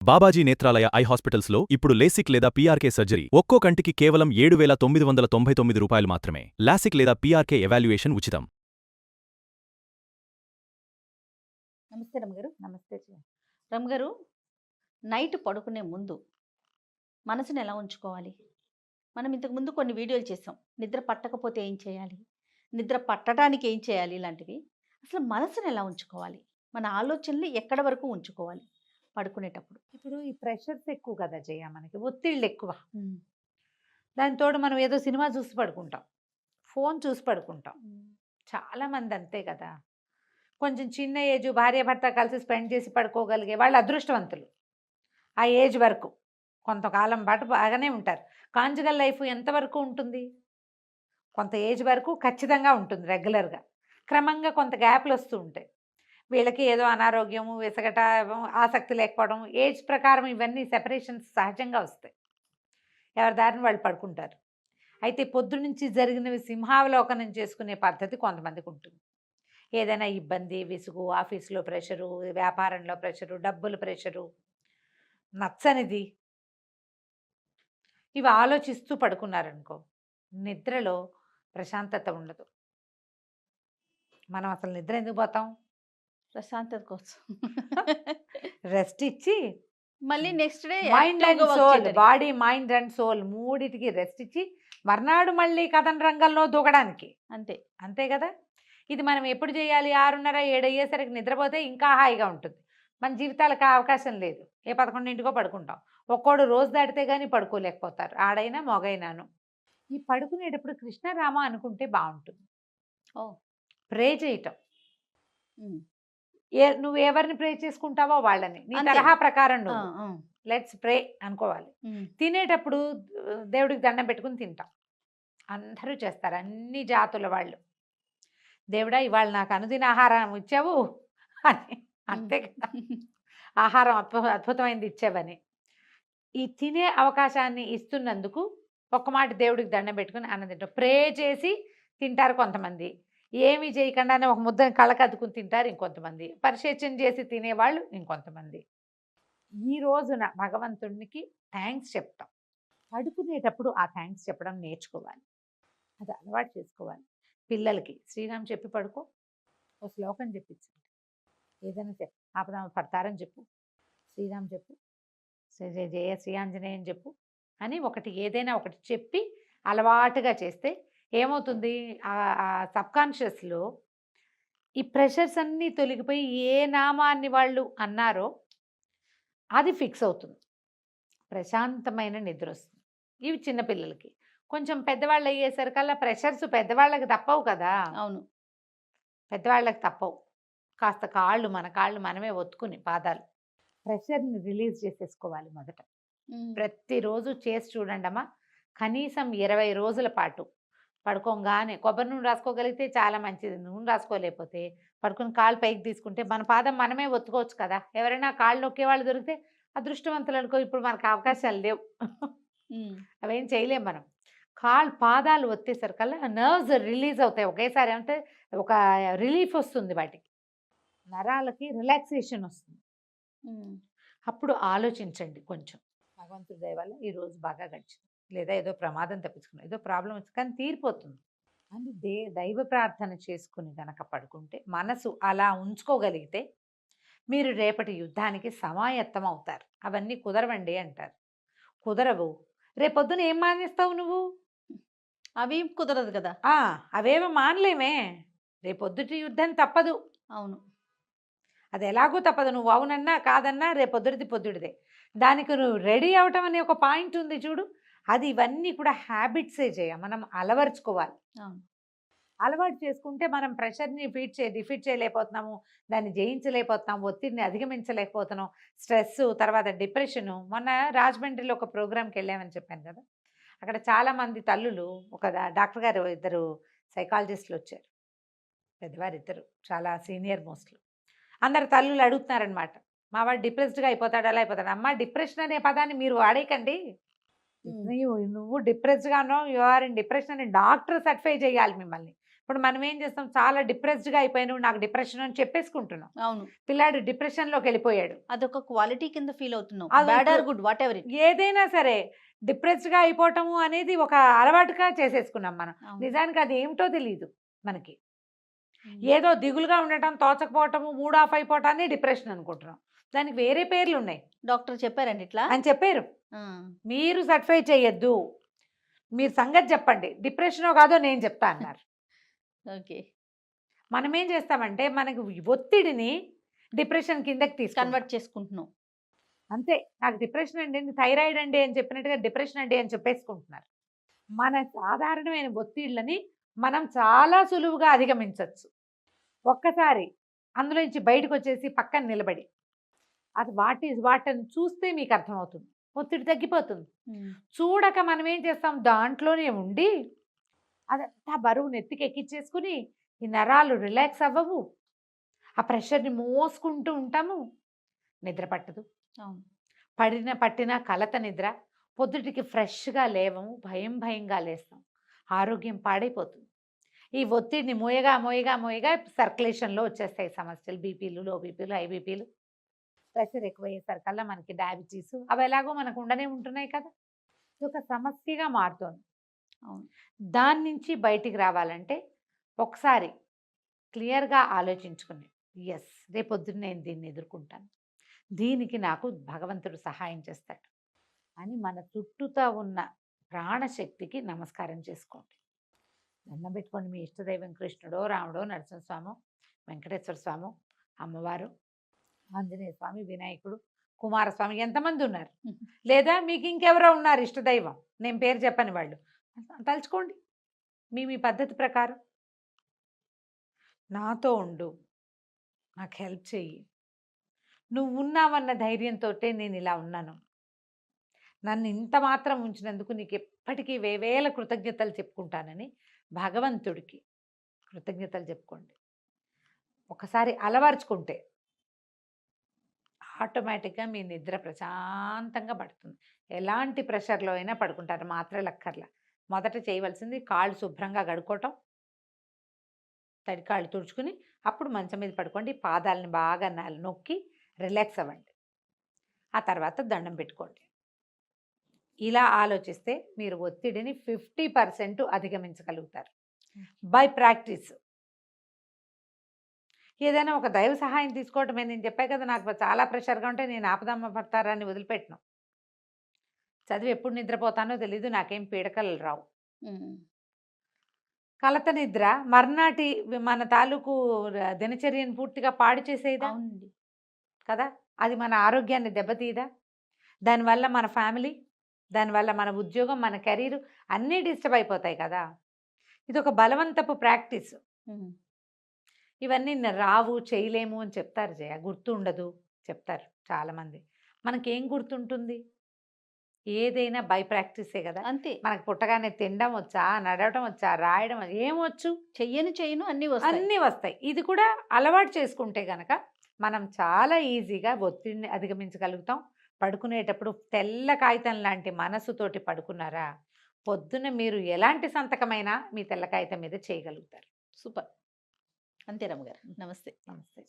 Babaji Netralaya I హాస్పిటల్స్లో ఇప్పుడు LASIK లేదా పీఆర్కే సర్జరీ ఒక్కో కంటికి కేవలం 7,999 రూపాయలు మాత్రమే. లాసిక్ లేదా పీఆర్కే ఎవాల్యుయేషన్ ఉచితం. నమస్తే రమగారు. నమస్తే జయ. రమగారు, నైట్ పడుకునే ముందు మనసుని ఎలా ఉంచుకోవాలి? మనం ఇంతకు ముందు కొన్ని వీడియోలు చేసాం. నిద్ర పట్టకపోతే ఏం చేయాలి, నిద్ర పట్టడానికి ఏం చేయాలి, ఇలాంటివి. అసలు మనసుని ఎలా ఉంచుకోవాలి, మన ఆలోచనలు ఎక్కడ వరకు ఉంచుకోవాలి పడుకునేటప్పుడు? ఇప్పుడు ఈ ప్రెషర్స్ ఎక్కువ కదా జయ, మనకి ఒత్తిళ్ళు ఎక్కువ. దానితోడు మనం ఏదో సినిమా చూసి పడుకుంటాం, ఫోన్ చూసి పడుకుంటాం. చాలా మంది అంతే కదా. కొంచెం చిన్న ఏజ్ భార్యాభర్త కలిసి స్పెండ్ చేసి పడుకోగలిగే వాళ్ళు అదృష్టవంతులు. ఆ ఏజ్ వరకు కొంతకాలం పాటు బాగానే ఉంటారు. కాంజుగల్ లైఫ్ ఎంతవరకు ఉంటుంది? కొంత ఏజ్ వరకు ఖచ్చితంగా ఉంటుంది రెగ్యులర్గా. క్రమంగా కొంత గ్యాప్లు వస్తూ ఉంటాయి. వీళ్ళకి ఏదో అనారోగ్యము, విసగట, ఆసక్తి లేకపోవడం, ఏజ్ ప్రకారం ఇవన్నీ సెపరేషన్స్ సహజంగా వస్తాయి. ఎవరి దారిని వాళ్ళు పడుకుంటారు. అయితే పొద్దునుంచి జరిగినవి సింహావలోకనం చేసుకునే పద్ధతి కొంతమందికి ఉంటుంది. ఏదైనా ఇబ్బంది, విసుగు, ఆఫీస్లో ప్రెషరు, వ్యాపారంలో ప్రెషరు, డబ్బుల ప్రెషరు, నచ్చనిది, ఇవి ఆలోచిస్తూ పడుకున్నారనుకో, నిద్రలో ప్రశాంతత ఉండదు. మనం అసలు నిద్ర ఎందుకు పోతాం? ప్రశాంతత కోసం. రెస్ట్ ఇచ్చి మళ్ళీ next day mind and soul, body, mind and soul మూడిటికి రెస్ట్ ఇచ్చి మర్నాడు మళ్ళీ కథన రంగంలో దూకడానికి. అంతే అంతే కదా. ఇది మనం ఎప్పుడు చేయాలి? 6:30, 7 అయ్యేసరికి నిద్రపోతే ఇంకా హాయిగా ఉంటుంది. మన జీవితాలకు ఆ అవకాశం లేదు. 11 పడుకుంటాం. ఒక్కోడు రోజు దాటితే కానీ పడుకోలేకపోతారు, ఆడైనా మొగైనాను. ఈ పడుకునేటప్పుడు కృష్ణరామ అనుకుంటే బాగుంటుంది. ప్రే చేయటం. నువ్వు ఎవరిని ప్రే చేసుకుంటావో వాళ్ళని, నీ తరహా ప్రకారం నువ్వు లెట్స్ ప్రే అనుకోవాలి. తినేటప్పుడు దేవుడికి దండం పెట్టుకుని తింటాం. అందరూ చేస్తారు, అన్ని జాతుల వాళ్ళు. దేవుడా, ఇవాళ నాకు అనుదిన ఆహారం ఇచ్చావు అని. అంతే కదా, ఆహారం అద్భుతమైనది ఇచ్చావని. ఈ తినే అవకాశాన్ని ఇస్తున్నందుకు ఒక్క మాట దేవుడికి దండం పెట్టుకుని అన్నం తింటాం. ప్రే చేసి తింటారు కొంతమంది, ఏమీ చేయకుండానే ఒక ముద్ద కళ్ళకు అద్దుకుని తింటారు ఇంకొంతమంది, పరిశేచన చేసి తినేవాళ్ళు ఇంకొంతమంది. ఈ రోజున భగవంతుడికి థ్యాంక్స్ చెప్తాం. పడుకునేటప్పుడు ఆ థ్యాంక్స్ చెప్పడం నేర్చుకోవాలి, అది అలవాటు చేసుకోవాలి. పిల్లలకి శ్రీరామ్ చెప్పి పడుకో, ఓ శ్లోకం చెప్పించండి. ఏదైనా చెప్పు, ఆపద పడతారని చెప్పు, శ్రీరామ్ చెప్పు, జయ శ్రీ ఆంజనేయం చెప్పు అని ఒకటి ఏదైనా ఒకటి చెప్పి అలవాటుగా చేస్తే ఏమవుతుంది, ఆ సబ్కాన్షియస్లో ఈ ప్రెషర్స్ అన్నీ తొలగిపోయి ఏ నామాన్ని వాళ్ళు అన్నారో అది ఫిక్స్ అవుతుంది. ప్రశాంతమైన నిద్ర వస్తుంది. ఇవి చిన్నపిల్లలకి. కొంచెం పెద్దవాళ్ళు అయ్యేసరికల్లా ప్రెషర్స్ పెద్దవాళ్ళకి తప్పవు కదా. అవును, పెద్దవాళ్ళకి తప్పవు. కాస్త కాళ్ళు, మన కాళ్ళు మనమే ఒత్తుకుని పాదాలు ప్రెషర్ని రిలీజ్ చేసేసుకోవాలి. మొదట ప్రతిరోజు చేసి చూడండి అమ్మా. కనీసం 20 రోజుల పాటు పడుకోగానే కొబ్బరి నూనె రాసుకోగలిగితే చాలా మంచిది. నూనె రాసుకోలేకపోతే పడుకుని కాళ్ళు పైకి తీసుకుంటే మన పాదం మనమే ఒత్తుకోవచ్చు కదా. ఎవరైనా కాళ్ళు నొక్కేవాళ్ళు దొరికితే అదృష్టవంతులు అనుకో. ఇప్పుడు మనకు అవకాశాలు లేవు, అవేం చేయలేం మనం. పాదాలు ఒత్తేసరికల్లా నర్వ్స్ రిలీజ్ అవుతాయి ఒకేసారి. అంటే ఒక రిలీఫ్ వస్తుంది, వాటికి నరాలకి రిలాక్సేషన్ వస్తుంది. అప్పుడు ఆలోచించండి కొంచెం. భగవంతుడి దయ వల్ల ఈరోజు బాగా గడిచింది, లేదా ఏదో ప్రమాదం తప్పించుకున్నాం, ఏదో ప్రాబ్లం వచ్చి కానీ తీరిపోతుంది అని దైవ ప్రార్థన చేసుకుని కనుక పడుకుంటే, మనసు అలా ఉంచుకోగలిగితే మీరు రేపటి యుద్ధానికి సమాయత్తం అవుతారు. అవన్నీ కుదరవండి అంటారు. కుదరవు. రేపొద్దున ఏం మానేస్తావు నువ్వు? అవి కుదరదు కదా. అవేమో మానలేమే. రేపొద్దుటి యుద్ధం తప్పదు. అవును, అది ఎలాగో తప్పదు. నువ్వు అవునన్నా కాదన్నా రేపొద్దుడిది పొద్దుడిదే. దానికి నువ్వు రెడీ అవటం అనే ఒక పాయింట్ ఉంది చూడు. అది ఇవన్నీ కూడా హ్యాబిట్సే మనం అలవర్చుకోవాలి. అలవాటు చేసుకుంటే మనం ప్రెషర్ని డిఫీట్ చేయలేకపోతున్నాము, దాన్ని జయించలేకపోతున్నాము, ఒత్తిడిని అధిగమించలేకపోతున్నాం. స్ట్రెస్, తర్వాత డిప్రెషను. మొన్న రాజమండ్రిలో ఒక ప్రోగ్రామ్కి వెళ్ళామని చెప్పాను కదా. అక్కడ చాలామంది తల్లులు, ఒక డాక్టర్ గారు, 2 సైకాలజిస్టులు వచ్చారు, పెద్దవారు 2, చాలా సీనియర్ మోస్ట్లు. అందరు తల్లులు అడుగుతున్నారనమాట, మా వాడు డిప్రెస్డ్గా అయిపోతాడు, అలా అయిపోతాడు. అమ్మ, డిప్రెషన్ అనే పదాన్ని మీరు వాడేయకండి. నువ్వు డిప్రెస్డ్గా ఉన్నావు, యు ఆర్ ఇన్ డిప్రెషన్ అని డాక్టర్ సర్టిఫై చేయాలి మిమ్మల్ని. ఇప్పుడు మనం ఏం చేస్తాం, చాలా డిప్రెస్డ్గా అయిపోయాను, నాకు డిప్రెషన్ అని చెప్పేసుకుంటున్నాం. అవును, పిల్లాడు డిప్రెషన్లోకి వెళ్ళిపోయాడు. అదొక క్వాలిటీ కింద ఫీల్ అవుతున్నాం. అది బ్యాడ్ ఆర్ ఇప్పుడు గుడ్ వాట్ ఎవర్ ఇట్. ఏదైనా సరే డిప్రెస్డ్గా అయిపోవటము అనేది ఒక అలవాటుగా చేసేసుకున్నాం మనం. నిజానికి అది ఏమిటో తెలియదు మనకి. ఏదో దిగులుగా ఉండటం, తోచకపోవటము, మూడ్ ఆఫ్ అయిపోవటాన్ని డిప్రెషన్ అనుకుంటున్నాం. దానికి వేరే పేర్లు ఉన్నాయి డాక్టర్ చెప్పారండి ఇట్లా. అని చెప్పారు. ఆ, మీరు సర్టిఫై చేయొద్దు, మీరు సంగతి చెప్పండి, డిప్రెషనో కాదో నేను చెప్తా అన్నారు. ఓకే, మనం ఏం చేస్తామంటే మనకు ఒత్తిడిని డిప్రెషన్ కిందకి తీసుకొని కన్వర్ట్ చేసుకుంటున్నాం. అంతే. నాకు డిప్రెషన్ అండి, థైరాయిడ్ అండి అని చెప్పినట్టుగా డిప్రెషన్ అండి అని చెప్పేసుకుంటున్నారు. మన సాధారణమైన ఒత్తిళ్ళని మనం చాలా సులువుగా అధిగమించవచ్చు. ఒక్కసారి అందులో నుంచి బయటకు వచ్చేసి పక్కన నిలబడి అది వాటిని చూస్తే మీకు అర్థమవుతుంది, ఒత్తిడి తగ్గిపోతుంది. చూడక మనం ఏం చేస్తాం, దాంట్లోనే ఉండి అదంతా బరువు నెత్తికి ఎక్కించేసుకుని ఈ నరాలు రిలాక్స్ అవ్వవు, ఆ ప్రెషర్ని మోసుకుంటూ ఉంటాము, నిద్ర పట్టదు. అవును, పట్టిన కలత నిద్ర, పొద్దుటికి ఫ్రెష్గా లేవము, భయంగా లేస్తాం, ఆరోగ్యం పాడైపోతుంది. ఈ ఒత్తిడిని మోయగా సర్క్యులేషన్లో వచ్చేస్తాయి సమస్యలు, బీపీలు, లో బీపీలు, హై బీపీలు. ప్రెషర్ ఎక్కువయ్యేసరికల్లా మనకి డయాబెటీస్ అవి ఎలాగో మనకు ఉండనే ఉంటున్నాయి కదా. ఇది ఒక సమస్యగా మారుతోంది. అవును, దాని నుంచి బయటికి రావాలంటే ఒకసారి క్లియర్గా ఆలోచించుకుని, ఎస్ రేపొద్దున నేను దీన్ని ఎదుర్కొంటాను, దీనికి నాకు భగవంతుడు సహాయం చేస్తాడు అని మన చుట్టూతా ఉన్న ప్రాణశక్తికి నమస్కారం చేసుకోండి. దండం పెట్టుకోండి. మీ ఇష్టదైవం కృష్ణుడో, రాముడో, నరసింహస్వామో, వెంకటేశ్వర స్వామి, అమ్మవారు, ఆంజనేయ స్వామి, వినాయకుడు, కుమారస్వామి, ఎంతమంది ఉన్నారు, లేదా మీకు ఇంకెవరో ఉన్నారు ఇష్టదైవం, నేను పేరు చెప్పని వాళ్ళు, తలుచుకోండి. మీ పద్ధతి ప్రకారం నాతో ఉండు, నాకు హెల్ప్ చెయ్యి, నువ్వు ఉన్నావన్న ధైర్యంతో నేను ఇలా ఉన్నాను, నన్ను ఇంత మాత్రం ఉంచినందుకు నీకు ఎప్పటికీ వేవేల కృతజ్ఞతలు చెప్పుకుంటానని భగవంతుడికి కృతజ్ఞతలు చెప్పుకోండి. ఒకసారి అలవర్చుకుంటే ఆటోమేటిక్గా మీ నిద్ర ప్రశాంతంగా పడుతుంది. ఎలాంటి ప్రెషర్లో అయినా పడుకుంటారు, మాత్రలు అక్కర్లా. మొదట చేయవలసింది కాళ్ళు శుభ్రంగా కడుక్కోవటం, తడి కాళ్ళు తుడుచుకుని అప్పుడు మంచం మీద పడుకోండి. పాదాలని బాగా నొక్కి రిలాక్స్ అవ్వండి. ఆ తర్వాత దండం పెట్టుకోండి. ఇలా ఆలోచిస్తే మీరు ఒత్తిడిని 50% అధిగమించగలుగుతారు బై ప్రాక్టీస్. ఏదైనా ఒక దైవ సహాయం తీసుకోవటమే. నేను చెప్పాను కదా, నాకు చాలా ప్రెషర్గా ఉంటే నేను ఆపదమ్మ పడతారని వదిలిపెట్టను. చదివి ఎప్పుడు నిద్రపోతానో తెలీదు, నాకేం పీడకలు రావు. కలత నిద్ర మర్నాటి మన తాలూకు దినచర్యను పూర్తిగా పాడు చేసేదా కదా. అది మన ఆరోగ్యాన్ని దెబ్బతీయదా? దానివల్ల మన ఫ్యామిలీ, దానివల్ల మన ఉద్యోగం, మన కెరీర్ అన్నీ డిస్టర్బ్ అయిపోతాయి కదా. ఇది ఒక బలవంతపు ప్రాక్టీస్. ఇవన్నీ రావు, చేయలేము అని చెప్తారు జయ, గుర్తు ఉండదు చెప్తారు చాలామంది. మనకేం గుర్తుంటుంది? ఏదైనా బై ప్రాక్టీసే కదా. అంతే. మనకు పుట్టగానే తినడం వచ్చా, నడవటం వచ్చా, రాయడం ఏమొచ్చు? చెయ్యను అన్నీ వస్తాయి. ఇది కూడా అలవాటు చేసుకుంటే గనక మనం చాలా ఈజీగా ఒత్తిడిని అధిగమించగలుగుతాం. పడుకునేటప్పుడు తెల్ల కాగితం లాంటి మనసుతోటి పడుకున్నారా, పొద్దున మీరు ఎలాంటి సంతకమైనా మీ తెల్ల కాగితం మీద చేయగలుగుతారు. సూపర్. అంతే రమ్మగారు. నమస్తే. నమస్తే.